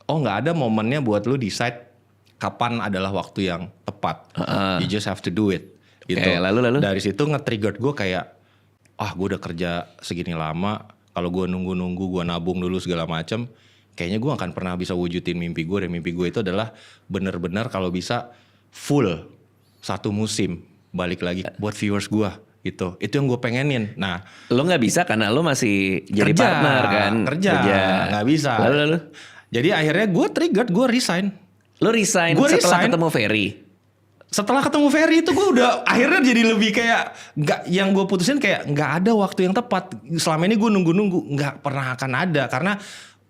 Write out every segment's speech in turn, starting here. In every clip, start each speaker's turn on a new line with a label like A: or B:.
A: oh nggak ada momennya buat lu decide kapan adalah waktu yang tepat. You just have to do it. Gitu.
B: Lalu?
A: Dari situ nge-trigger gue kayak, gue udah kerja segini lama, kalau gue nunggu-nunggu, gue nabung dulu segala macem, kayaknya gue akan pernah bisa wujudin mimpi gue. Dan mimpi gue itu adalah benar-benar kalau bisa full satu musim balik lagi buat viewers gue. Gitu. Itu yang gue pengenin. Nah,
B: lo nggak bisa karena lo masih jadi partner kan?
A: Kerja, nggak bisa.
B: Lalu?
A: Jadi akhirnya gue triggered, gue resign.
B: Lo resign setelah ketemu Ferry?
A: Setelah ketemu Ferry itu gue udah akhirnya jadi lebih kayak yang gue putusin kayak nggak ada waktu yang tepat. Selama ini gue nunggu-nunggu, nggak pernah akan ada karena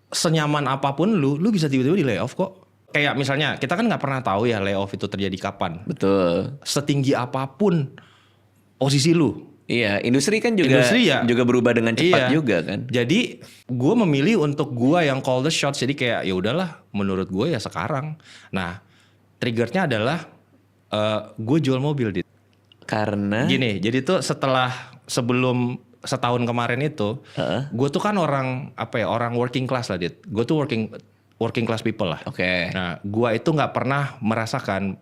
A: senyaman apapun lu bisa tiba-tiba di layoff kok. Kayak misalnya kita kan nggak pernah tahu ya layoff itu terjadi kapan.
B: Betul.
A: Setinggi apapun posisi lu.
B: Iya, industri kan juga berubah dengan cepat juga kan.
A: Jadi gue memilih untuk gue yang call the shots. Jadi kayak ya udahlah, menurut gue ya sekarang. Nah, triggernya adalah gue jual mobil, Dit. Karena gini, jadi tuh sebelum setahun kemarin itu, gue tuh kan orang working class lah, Dit. Gue tuh working class people lah.
B: Oke.
A: Nah, gue itu nggak pernah merasakan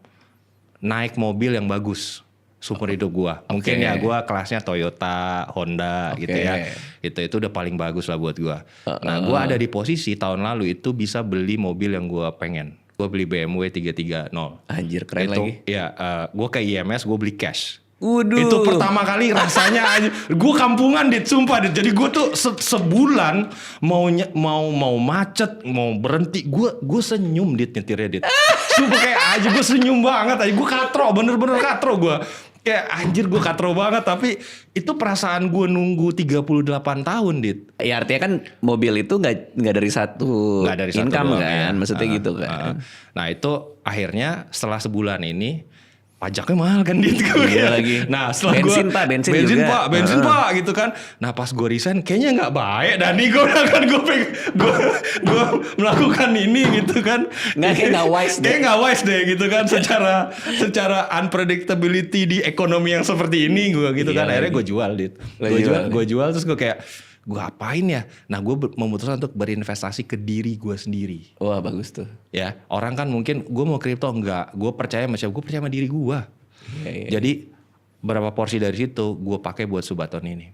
A: naik mobil yang bagus seumur hidup gue. Mungkin ya gue kelasnya Toyota, Honda gitu ya. Itu udah paling bagus lah buat gue. Nah, gue ada di posisi tahun lalu itu bisa beli mobil yang gue pengen. Gue beli BMW 330.
B: Anjir, keren
A: itu,
B: lagi.
A: Ya, gue ke IMS, gue beli cash.
B: Waduh.
A: Itu pertama kali rasanya aja. Gue kampungan, Dit, sumpah, Dit. Jadi gue tuh sebulan mau macet, mau berhenti, gue senyum, Dit, nyetirnya, Dit. Sumpah kayak aja gue senyum banget aja. Gue katro, bener-bener katro gue. Kayak anjir gue katro banget. Tapi itu perasaan gue nunggu 38 tahun, Dit.
B: Ya artinya kan mobil itu gak dari satu income
A: doang,
B: kan.
A: ya.
B: Maksudnya gitu kan.
A: Nah itu akhirnya setelah sebulan ini pajaknya mahal kan, Dit.
B: Iya lagi.
A: Nah setelah
B: bensin juga.
A: Bensin pak gitu kan. Nah pas gue resign kayaknya gak baik. Dan nih gue melakukan ini gitu kan.
B: Kayak gak wise deh.
A: Kayak gak wise deh gitu kan. Secara unpredictability di ekonomi yang seperti ini gue gitu kan. Akhirnya gue jual, Dit. Gue jual terus gue kayak, gue apain ya? Nah gue memutuskan untuk berinvestasi ke diri gue sendiri.
B: Wah bagus tuh.
A: Ya orang kan mungkin gue mau kripto enggak. Gue percaya sama diri gue.
B: Iya.
A: Jadi berapa porsi dari situ gue pakai buat Subaton ini.